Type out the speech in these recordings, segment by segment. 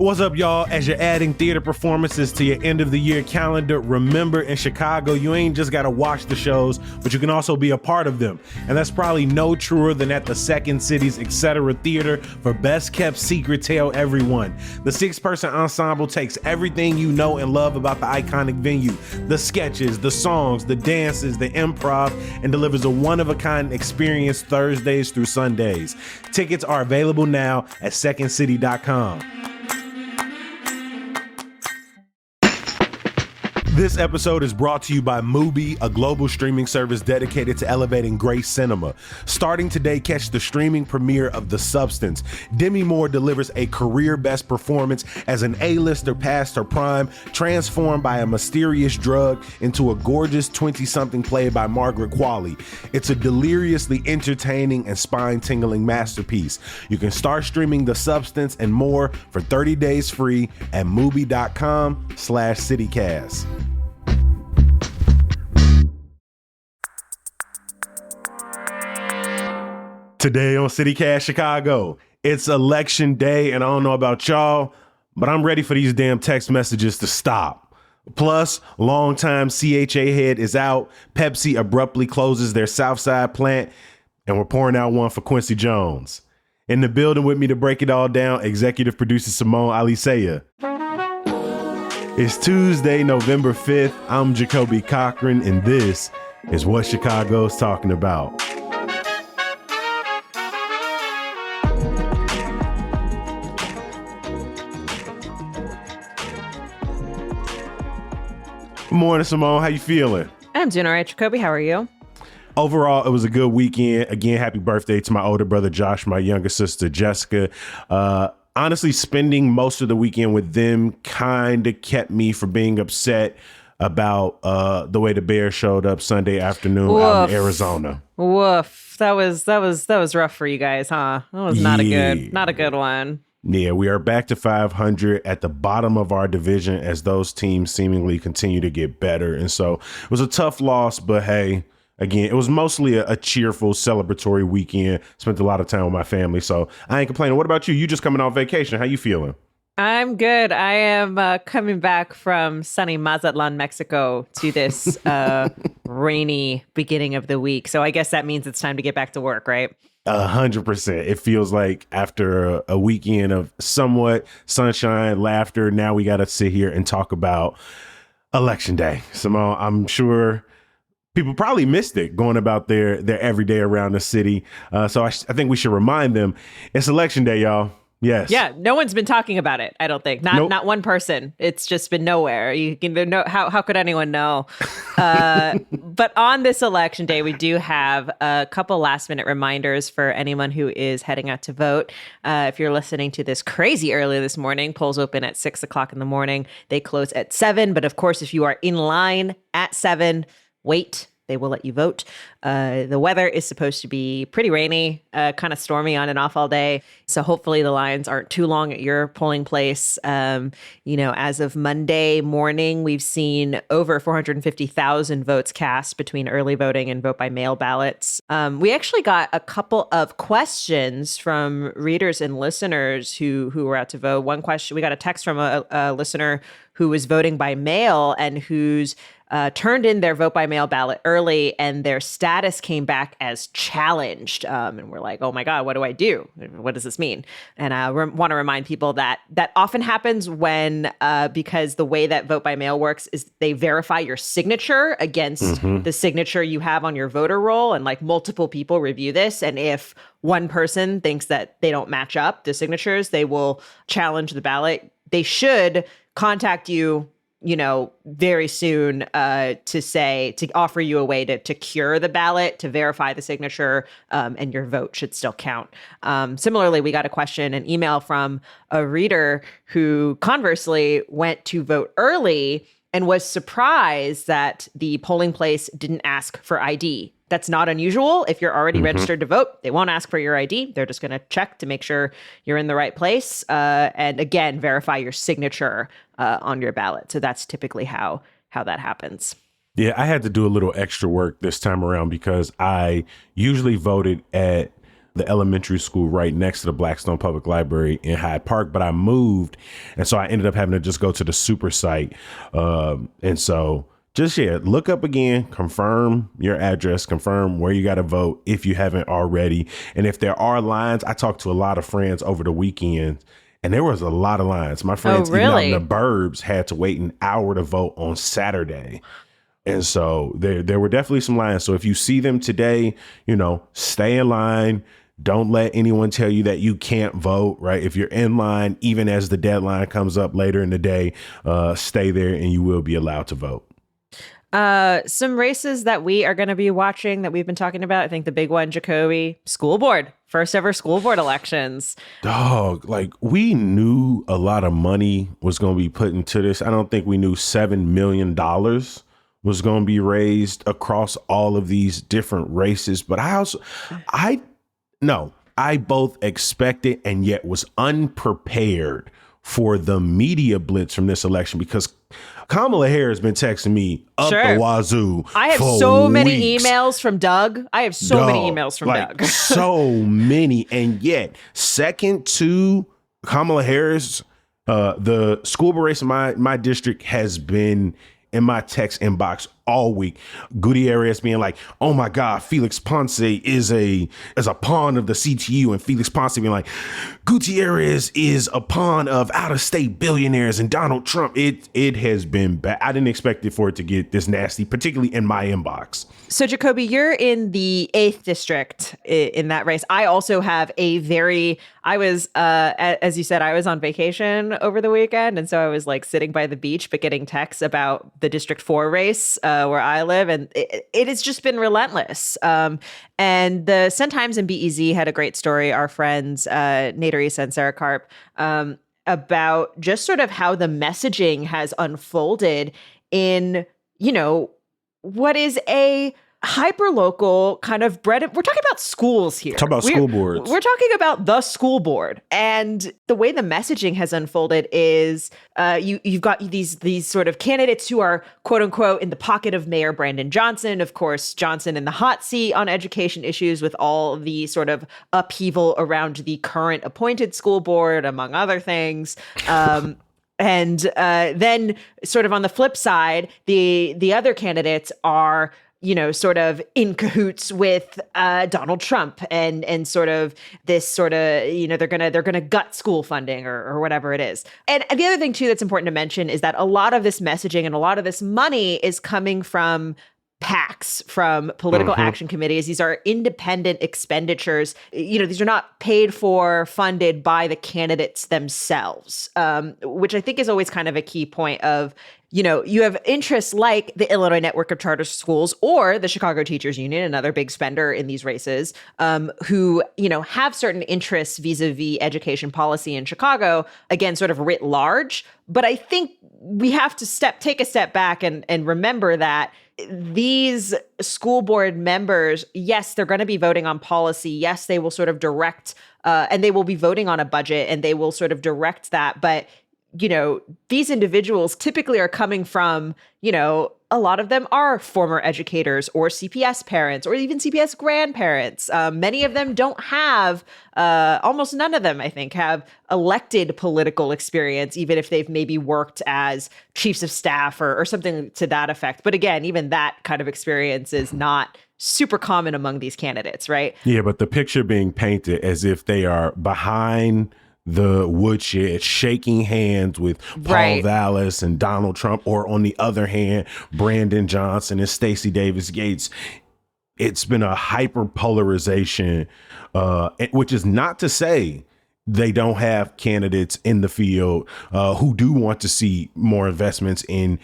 What's up, y'all? As you're adding theater performances to your end of the year calendar, remember in Chicago, you ain't just got to watch the shows, but you can also be a part of them. And that's probably no truer than at the Second City's Etc. Theater for Best Kept Secret Tell Everyone. The 6-person ensemble takes everything you know and love about the iconic venue, the sketches, the songs, the dances, the improv, and delivers a one-of-a-kind experience Thursdays through Sundays. Tickets are available now at secondcity.com. This episode is brought to you by Mubi, a global streaming service dedicated to elevating great cinema. Starting today, catch the streaming premiere of The Substance. Demi Moore delivers a career-best performance as an A-lister past her prime, transformed by a mysterious drug into a gorgeous 20-something played by Margaret Qualley. It's a deliriously entertaining and spine-tingling masterpiece. You can start streaming The Substance and more for 30 days free at Mubi.com/CityCast. Today on CityCast Chicago, it's election day, and I don't know about y'all, but I'm ready for these damn text messages to stop. Plus, longtime CHA head is out, Pepsi abruptly closes their Southside plant, and we're pouring out one for Quincy Jones. In the building with me to break it all down, executive producer Simone Alisea. It's Tuesday, November 5th. I'm Jacoby Cochran, and this is what Chicago's talking about. Good morning, Simone. How you feeling? I'm doing all right, Jacoby. How are you? Overall, it was a good weekend. Again, happy birthday to my older brother, Josh, my younger sister, Jessica. Honestly, spending most of the weekend with them kind of kept me from being upset about the way the Bears showed up Sunday afternoon out in Arizona. Woof. That was rough for you guys, huh? That was not a good one. Yeah, we are back to 500 at the bottom of our division as those teams seemingly continue to get better. And so it was a tough loss, but hey, again, it was mostly a cheerful, celebratory weekend. Spent a lot of time with my family, so I ain't complaining. What about you? You just coming off vacation. How you feeling? I'm good. I am coming back from sunny Mazatlan, Mexico to this rainy beginning of the week. So I guess that means it's time to get back to work, right? 100%. It feels like after a weekend of somewhat sunshine, laughter, now we got to sit here and talk about Election Day. Simone, I'm sure people probably missed it going about their everyday around the city. So I think we should remind them it's Election Day, y'all. Yes. Yeah. No one's been talking about it, I don't think. Not one person. It's just been nowhere. You can know how could anyone know? But on this election day, we do have a couple last minute reminders for anyone who is heading out to vote. If you're listening to this crazy early this morning, polls open at 6 o'clock in the morning. They close at 7. But of course, if you are in line at 7, wait. They will let you vote. The weather is supposed to be pretty rainy, kind of stormy on and off all day. So hopefully the lines aren't too long at your polling place. As of Monday morning, we've seen over 450,000 votes cast between early voting and vote by mail ballots. We actually got a couple of questions from readers and listeners who were out to vote. One question, we got a text from a listener who was voting by mail and who's turned in their vote by mail ballot early, and their status came back as challenged. And we're like, oh my God, what do I do? What does this mean? And I want to remind people that often happens when, because the way that vote by mail works is they verify your signature against the signature you have on your voter roll. And like multiple people review this. And if one person thinks that they don't match up the signatures, they will challenge the ballot. They should contact you very soon to offer you a way to cure the ballot, to verify the signature, and your vote should still count. Similarly, we got an email from a reader who conversely went to vote early and was surprised that the polling place didn't ask for ID. That's not unusual. If you're already registered to vote, they won't ask for your ID. They're just going to check to make sure you're in the right place. And again, verify your signature on your ballot. So that's typically how that happens. Yeah, I had to do a little extra work this time around because I usually voted at the elementary school right next to the Blackstone Public Library in Hyde Park, but I moved. And so I ended up having to just go to the super site. And so just, look up again, confirm your address, confirm where you got to vote if you haven't already. And if there are lines, I talked to a lot of friends over the weekend and there was a lot of lines. My friends, even out in the burbs, had to wait an hour to vote on Saturday. And so there were definitely some lines. So if you see them today, stay in line. Don't let anyone tell you that you can't vote, right? If you're in line, even as the deadline comes up later in the day, stay there and you will be allowed to vote. Some races that we are going to be watching that we've been talking about. I think the big one, Jacoby, school board, first ever school board elections. Dog, like we knew a lot of money was going to be put into this. I don't think we knew $7 million was going to be raised across all of these different races. But I both expected and yet was unprepared for the media blitz from this election because Kamala Harris has been texting me up the wazoo. I have so many emails from Doug. Doug. So many. And yet, second to Kamala Harris, the school board race in my district has been in my text inbox all week. Gutierrez being like, oh my God, Felix Ponce is a pawn of the CTU, and Felix Ponce being like, Gutierrez is a pawn of out-of-state billionaires and Donald Trump. It has been bad. I didn't expect it for it to get this nasty, particularly in my inbox. So Jacoby, you're in the 8th district in that race. I also have I was, as you said, I was on vacation over the weekend. And so I was like sitting by the beach, but getting texts about the District 4 race where I live. And it has just been relentless. And the Sun-Times and BEZ had a great story, our friends, Nate Arisa and Sarah Karp, about just sort of how the messaging has unfolded in, what is a hyper-local kind of we're talking about schools here. Talk about school boards. We're talking about the school board. And the way the messaging has unfolded is you've got these sort of candidates who are, quote unquote, in the pocket of Mayor Brandon Johnson. Of course, Johnson in the hot seat on education issues with all the sort of upheaval around the current appointed school board, among other things. And then sort of on the flip side, the other candidates are, sort of in cahoots with Donald Trump and sort of this sort of, they're gonna gut school funding or whatever it is. And the other thing too that's important to mention is that a lot of this messaging and a lot of this money is coming from PACs, from political action committees. These are independent expenditures. These are not paid for, funded by the candidates themselves, which I think is always kind of a key point of, you have interests like the Illinois Network of Charter Schools or the Chicago Teachers Union, another big spender in these races, who, have certain interests vis-a-vis education policy in Chicago, again, sort of writ large. But I think we have to take a step back and remember that these school board members, yes, they're going to be voting on policy. Yes, they will sort of direct, and they will be voting on a budget and they will sort of direct that. But, these individuals typically are coming from, a lot of them are former educators or CPS parents or even CPS grandparents. Many of them don't have, almost none of them, I think, have elected political experience, even if they've maybe worked as chiefs of staff or something to that effect. But again, even that kind of experience is not super common among these candidates, right? Yeah, but the picture being painted as if they are behind the woodshed, shaking hands with Paul Vallis and Donald Trump, or on the other hand, Brandon Johnson and Stacey Davis Gates. It's been a hyper polarization, which is not to say they don't have candidates in the field who do want to see more investments in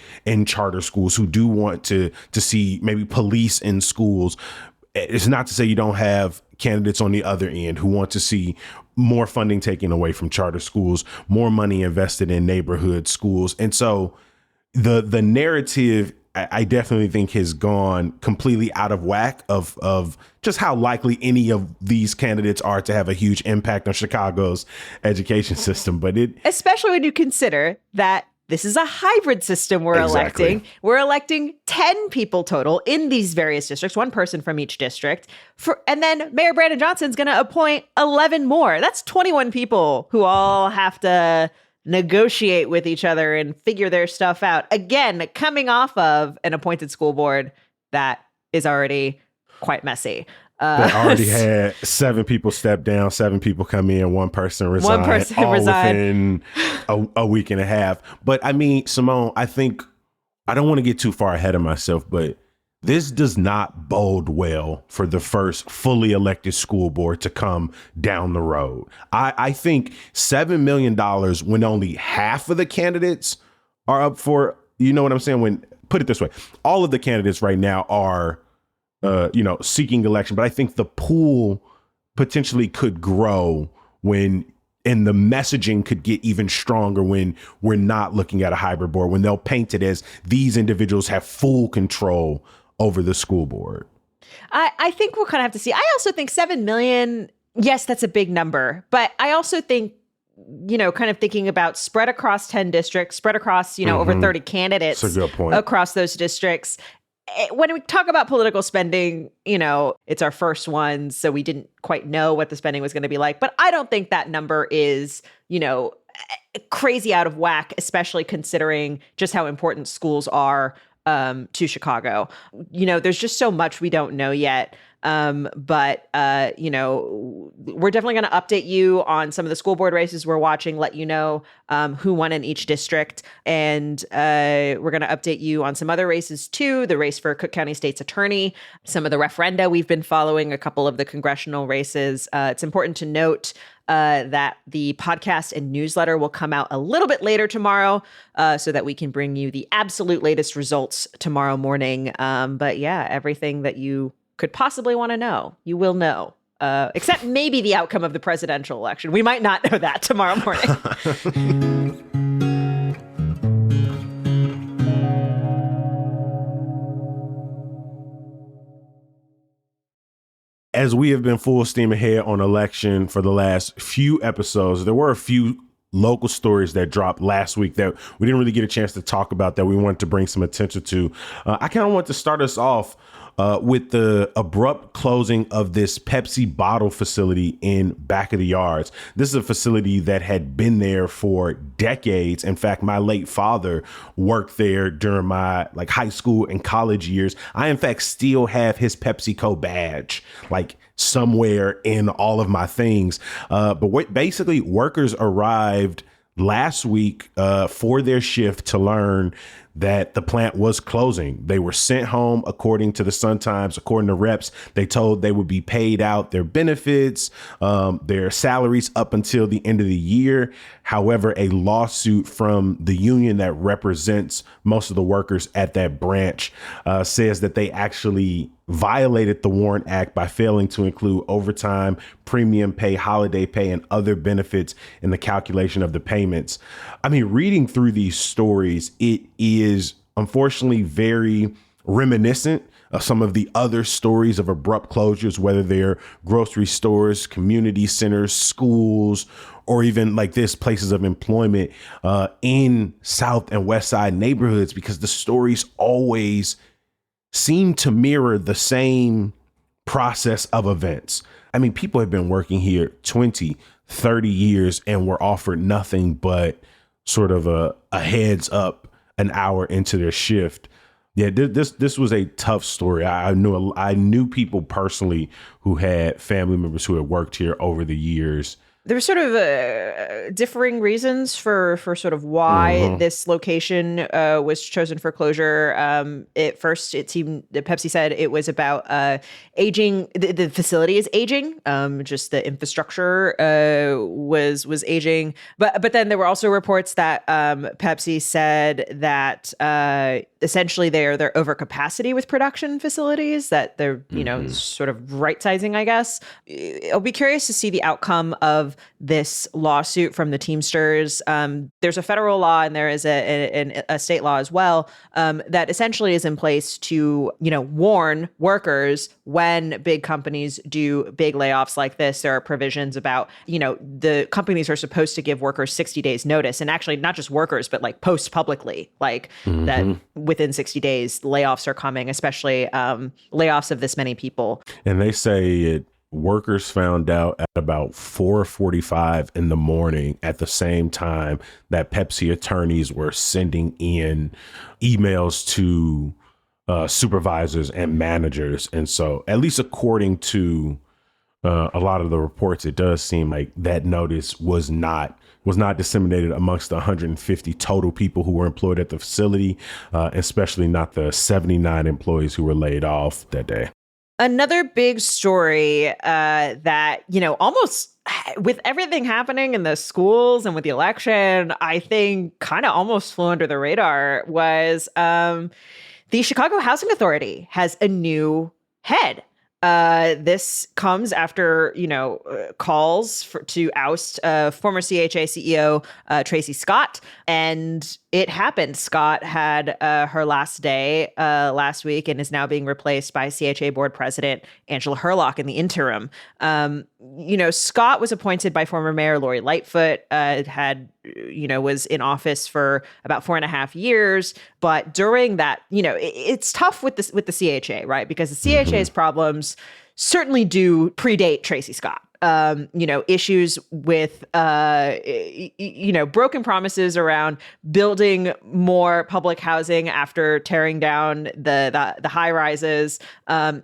charter schools, who do want to see maybe police in schools. It's not to say you don't have candidates on the other end who want to see more funding taken away from charter schools, more money invested in neighborhood schools. And so the narrative, I definitely think, has gone completely out of whack of just how likely any of these candidates are to have a huge impact on Chicago's education system. But especially when you consider that this is a hybrid system we're electing. We're electing 10 people total in these various districts, one person from each district. And then Mayor Brandon Johnson's going to appoint 11 more. That's 21 people who all have to negotiate with each other and figure their stuff out. Again, coming off of an appointed school board that is already quite messy. They already had 7 people step down, 7 people come in, 1 person resign, within a week and a half. But I mean, Simone, I think I don't want to get too far ahead of myself, but this does not bode well for the first fully elected school board to come down the road. I think $7 million when only half of the candidates are up for, you know what I'm saying? When, put it this way, all of the candidates right now are seeking election. But I think the pool potentially could grow and the messaging could get even stronger when we're not looking at a hybrid board, when they'll paint it as these individuals have full control over the school board. I think we'll kind of have to see. I also think 7 million, yes, that's a big number. But I also think, kind of thinking about spread across 10 districts, spread across, over 30 candidates across those districts. When we talk about political spending, it's our first one, so we didn't quite know what the spending was going to be like. But I don't think that number is, crazy out of whack, especially considering just how important schools are to Chicago. There's just so much we don't know yet. But we're definitely going to update you on some of the school board races we're watching, let you know who won in each district. And we're going to update you on some other races too, the race for Cook County State's attorney, some of the referenda we've been following, a couple of the congressional races. It's important to note that the podcast and newsletter will come out a little bit later tomorrow so that we can bring you the absolute latest results tomorrow morning. But yeah, everything that you could possibly want to know, you will know, except maybe the outcome of the presidential election. We might not know that tomorrow morning. As we have been full steam ahead on election for the last few episodes, there were a few local stories that dropped last week that we didn't really get a chance to talk about that we wanted to bring some attention to. I kind of want to start us off with the abrupt closing of this Pepsi bottle facility in Back of the Yards. This is a facility that had been there for decades. In fact, my late father worked there during my high school and college years. I, in fact, still have his PepsiCo badge, somewhere in all of my things. But basically, workers arrived last week for their shift to learn that the plant was closing. They were sent home, according to the Sun-Times, according to reps. They told they would be paid out their benefits, their salaries up until the end of the year. However, a lawsuit from the union that represents most of the workers at that branch says that they actually violated the WARN Act by failing to include overtime, premium pay, holiday pay, and other benefits in the calculation of the payments. I mean, reading through these stories, it is unfortunately very reminiscent of some of the other stories of abrupt closures, whether they're grocery stores, community centers, schools, or even places of employment in South and West Side neighborhoods, because the stories always seem to mirror the same process of events. I mean, people have been working here 20, 30 years and were offered nothing but sort of a heads up an hour into their shift. Yeah, this was a tough story. I knew people personally who had family members who had worked here over the years. There were sort of differing reasons for sort of why this location was chosen for closure. At first, it seemed that Pepsi said it was about aging. The facility is aging. Just the infrastructure was aging. But then there were also reports that Pepsi said that essentially they're over capacity with production facilities, that they're sort of right sizing, I guess. I'll be curious to see the outcome of this lawsuit from the Teamsters. There's a federal law and there is a state law as well that essentially is in place to, warn workers when big companies do big layoffs like this. There are provisions about, the companies are supposed to give workers 60 days notice, and actually not just workers, but like post publicly, like that within 60 days, layoffs are coming, especially layoffs of this many people. And they say workers found out at about 4:45 in the morning at the same time that Pepsi attorneys were sending in emails to supervisors and managers. And so, at least according to a lot of the reports, it does seem like that notice was not disseminated amongst the 150 total people who were employed at the facility, especially not the 79 employees who were laid off that day. Another big story that, almost with everything happening in the schools and with the election, I think kind of almost flew under the radar was the Chicago Housing Authority has a new head. This comes after, calls to oust former CHA CEO Tracy Scott. And it happened. Scott had her last day last week and is now being replaced by CHA board president Angela Hurlock in the interim. Scott was appointed by former Mayor Lori Lightfoot, was in office for about 4.5 years. But during that, it's tough with the CHA, right? Because the CHA's problems certainly do predate Tracy Scott. Issues with, broken promises around building more public housing after tearing down the high rises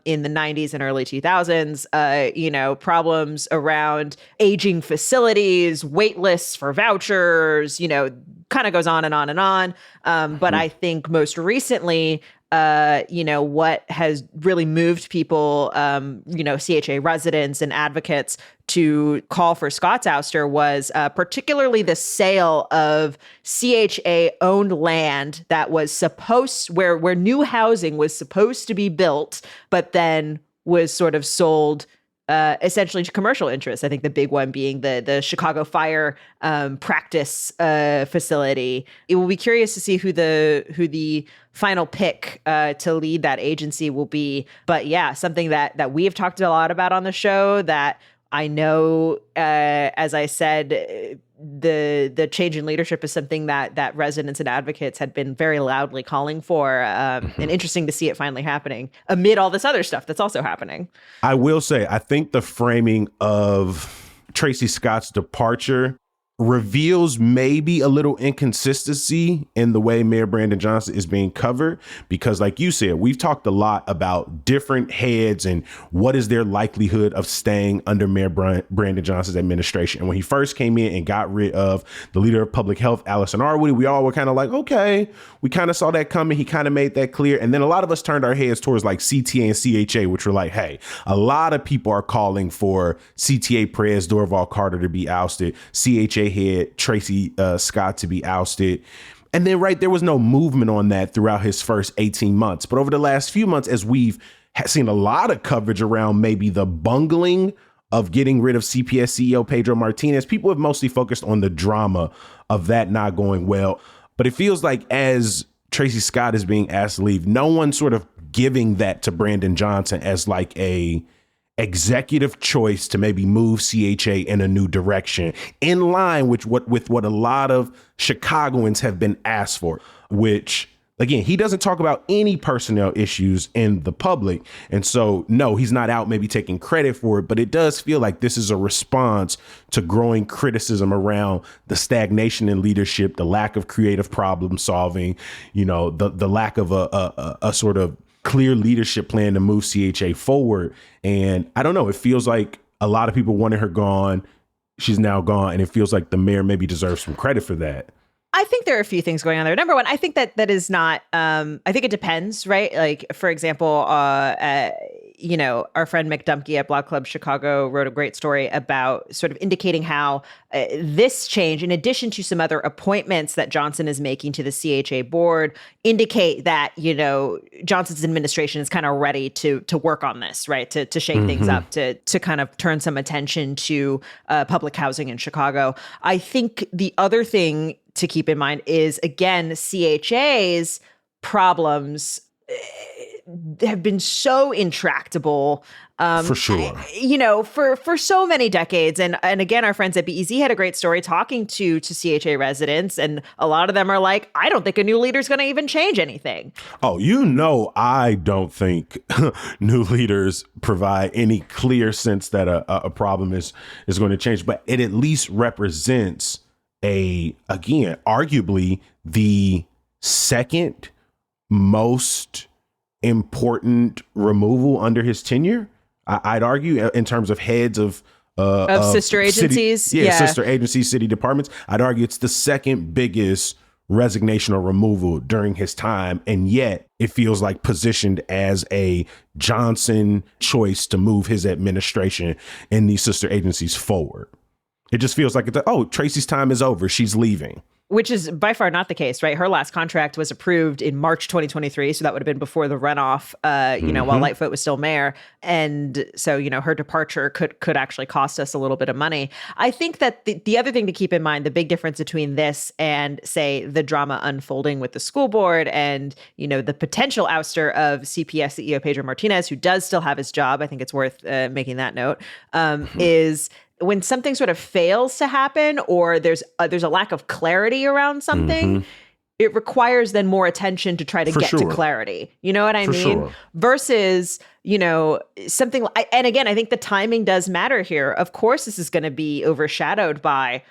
in the 90s and early 2000s, problems around aging facilities, wait lists for vouchers, kind of goes on and on and on. But I think most recently, what has really moved people, CHA residents and advocates to call for Scott's ouster was particularly the sale of CHA-owned land that was where new housing was supposed to be built, but then was sort of sold essentially to commercial interests. I think the big one being the Chicago Fire practice facility. It will be curious to see who the final pick to lead that agency will be. But yeah, something that we have talked a lot about on the show that I know, as I said, the change in leadership is something that residents and advocates had been very loudly calling for, and interesting to see it finally happening amid all this other stuff that's also happening. I will say, I think the framing of Tracy Scott's departure reveals maybe a little inconsistency in the way Mayor Brandon Johnson is being covered, because like you said, we've talked a lot about different heads and what is their likelihood of staying under Mayor Brandon Johnson's administration. And when he first came in and got rid of the leader of public health, Allison Arwood, we all were kind of like, okay, we kind of saw that coming. He kind of made that clear. And then a lot of us turned our heads towards like CTA and CHA, which were like, hey, a lot of people are calling for CTA Prez Dorval Carter to be ousted, CHA head Tracy Scott to be ousted. And then, there was no movement on that throughout his first 18 months. But over the last few months, as we've seen a lot of coverage around maybe the bungling of getting rid of CPS CEO Pedro Martinez, people have mostly focused on the drama of that not going well. But it feels like as Tracy Scott is being asked to leave, no one's sort of giving that to Brandon Johnson as like a executive choice to maybe move CHA in a new direction, in line with what a lot of Chicagoans have been asked for, which, again, he doesn't talk about any personnel issues in the public. And so, no, he's not out maybe taking credit for it, but it does feel like this is a response to growing criticism around the stagnation in leadership, the lack of creative problem solving, the lack of a sort of clear leadership plan to move CHA forward. And I don't know, it feels like a lot of people wanted her gone. She's now gone. And it feels like the mayor maybe deserves some credit for that. I think there are a few things going on there. Number one, I think that is not, I think it depends, right? Like, for example, our friend Mick Dumke at Blog Club Chicago wrote a great story about sort of indicating how this change, in addition to some other appointments that Johnson is making to the CHA board, indicate that, Johnson's administration is kind of ready to work on this, right? To shake things up, to kind of turn some attention to public housing in Chicago. I think the other thing to keep in mind is, again, CHA's problems have been so intractable. For sure. For so many decades. And again, our friends at BEZ had a great story talking to CHA residents. And a lot of them are like, I don't think a new leader is going to even change anything. Oh, I don't think new leaders provide any clear sense that a problem is going to change. But it at least represents arguably the second most important removal under his tenure. I'd argue, in terms of heads of sister agencies, sister agencies, city departments. I'd argue it's the second biggest resignation or removal during his time, and yet it feels like positioned as a Johnson choice to move his administration and these sister agencies forward. It just feels like Tracy's time is over. She's leaving. Which is by far not the case, right? Her last contract was approved in March 2023. So that would have been before the runoff, while Lightfoot was still mayor. And so, her departure could actually cost us a little bit of money. I think that the other thing to keep in mind, the big difference between this and, say, the drama unfolding with the school board and, the potential ouster of CPS CEO Pedro Martinez, who does still have his job, I think it's worth making that note, is when something sort of fails to happen, or there's a lack of clarity around something, it requires then more attention to try to get to clarity. You know what I mean? Sure. Versus, something. And again, I think the timing does matter here. Of course, this is going to be overshadowed by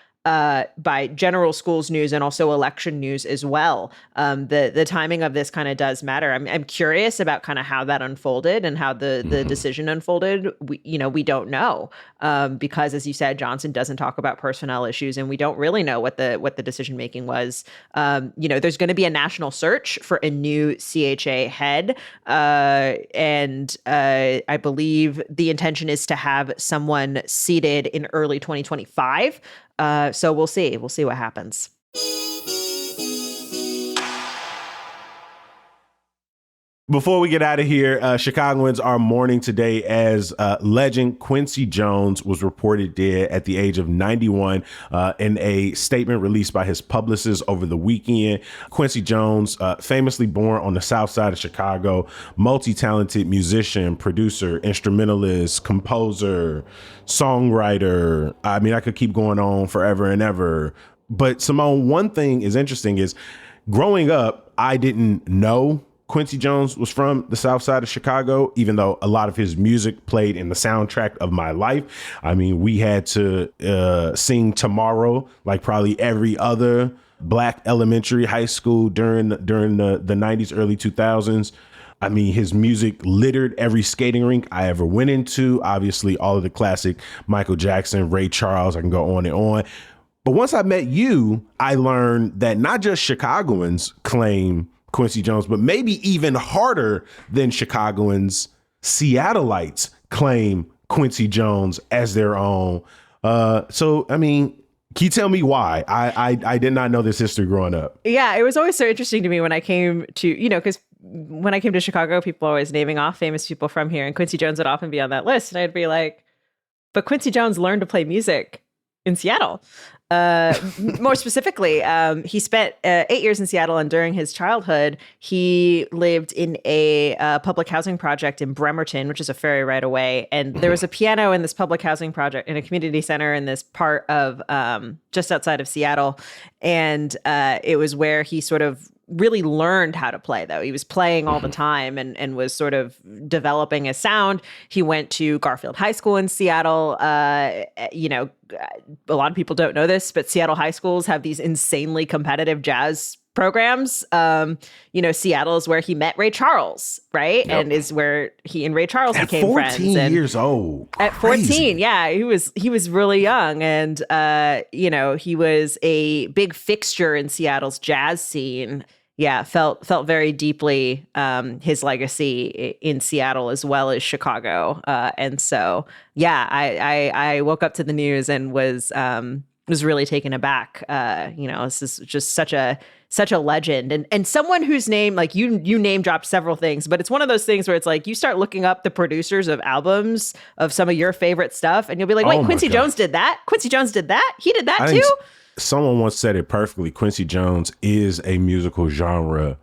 general schools news and also election news as well. The timing of this kind of does matter. I'm curious about kind of how that unfolded and how the decision unfolded. We don't know because, as you said, Johnson doesn't talk about personnel issues, and we don't really know what the decision making was. There's going to be a national search for a new CHA head, and I believe the intention is to have someone seated in early 2025. So we'll see. We'll see what happens. Before we get out of here, Chicagoans are mourning today as legend Quincy Jones was reported dead at the age of 91 in a statement released by his publicist over the weekend. Quincy Jones, famously born on the south side of Chicago, multi-talented musician, producer, instrumentalist, composer, songwriter. I mean, I could keep going on forever and ever. But Simone, one thing is interesting is growing up, I didn't know Quincy Jones was from the south side of Chicago, even though a lot of his music played in the soundtrack of my life. I mean, we had to sing Tomorrow like probably every other Black elementary, high school during the 90s, early 2000s. I mean, his music littered every skating rink I ever went into. Obviously, all of the classic Michael Jackson, Ray Charles, I can go on and on. But once I met you, I learned that not just Chicagoans claim Quincy Jones, but maybe even harder than Chicagoans, Seattleites claim Quincy Jones as their own. So, I mean, can you tell me why? I did not know this history growing up. Yeah, it was always so interesting to me when I came to, because when I came to Chicago, people were always naming off famous people from here, and Quincy Jones would often be on that list. And I'd be like, but Quincy Jones learned to play music in Seattle. More specifically, he spent 8 years in Seattle, and during his childhood, he lived in a public housing project in Bremerton, which is a ferry right away. And there was a piano in this public housing project in a community center in this part of just outside of Seattle. And it was where he sort of really learned how to play, though. He was playing all the time and was sort of developing a sound. He went to Garfield High School in Seattle. A lot of people don't know this, but Seattle high schools have these insanely competitive jazz programs. Seattle is where he met Ray Charles, right? Yep. And is where he and Ray Charles became friends. At 14 years old. At 14, yeah. He was really young. And, he was a big fixture in Seattle's jazz scene. yeah, felt very deeply his legacy in Seattle as well as Chicago. And so, yeah, I woke up to the news and was really taken aback. This is just such a legend and someone whose name, like you name dropped several things, but it's one of those things where it's like you start looking up the producers of albums of some of your favorite stuff, and you'll be like, wait, Quincy Jones did that? Quincy Jones did that? He did that too? Someone once said it perfectly. Quincy Jones is a musical genre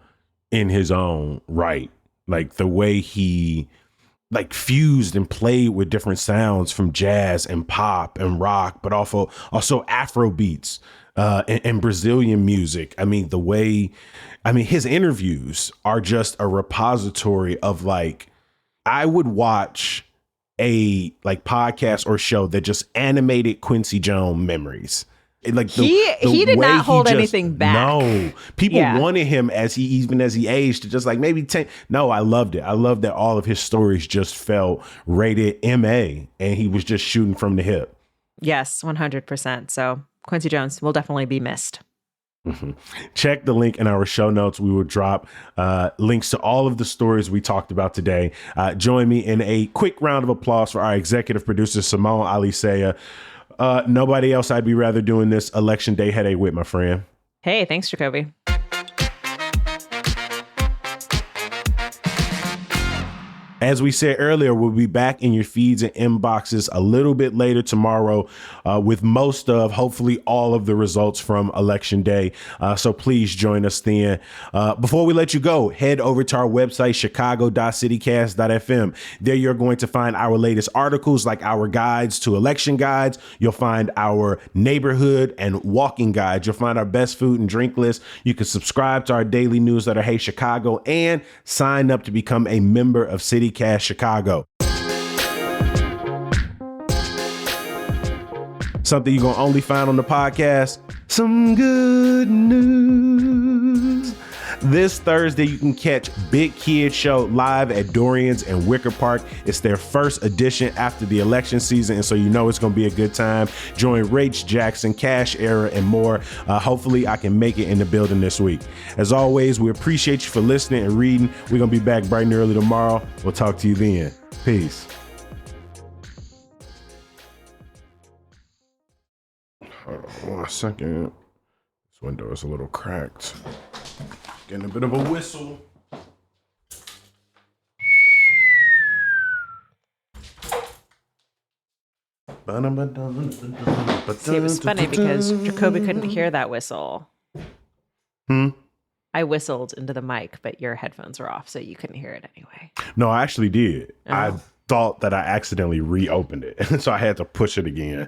in his own right. Like the way he like fused and played with different sounds from jazz and pop and rock, but also Afro beats and Brazilian music. I mean, his interviews are just a repository of like, I would watch a like podcast or show that just animated Quincy Jones memories. Like he did not hold anything back. No, people wanted him as he aged to just like maybe 10. No, I loved it. I loved that all of his stories just felt rated MA and he was just shooting from the hip. Yes, 100%. So Quincy Jones will definitely be missed. Mm-hmm. Check the link in our show notes. We will drop links to all of the stories we talked about today. Join me in a quick round of applause for our executive producer, Simone Alisea. Nobody else I'd be rather doing this election day headache with, my friend. Hey, thanks, Jacoby. As we said earlier, we'll be back in your feeds and inboxes a little bit later tomorrow with most of, hopefully all of the results from Election Day. So please join us then. Before we let you go, head over to our website, chicago.citycast.fm. There you're going to find our latest articles like our guides to election guides. You'll find our neighborhood and walking guides. You'll find our best food and drink list. You can subscribe to our daily newsletter, Hey Chicago, and sign up to become a member of CityCast Chicago. Something you're going to only find on the podcast. Some good news. This Thursday, you can catch Big Kid Show live at Dorian's in Wicker Park. It's their first edition after the election season, and so you know it's going to be a good time. Join Rach Jackson, Cash Era, and more. Hopefully, I can make it in the building this week. As always, we appreciate you for listening and reading. We're going to be back bright and early tomorrow. We'll talk to you then. Peace. Hold on 1 second. This window is a little cracked. Getting a bit of a whistle. See, it was funny because Jacoby couldn't hear that whistle. I whistled into the mic, but your headphones were off, so you couldn't hear it anyway. No, I actually did. Oh. I thought that I accidentally reopened it, so I had to push it again.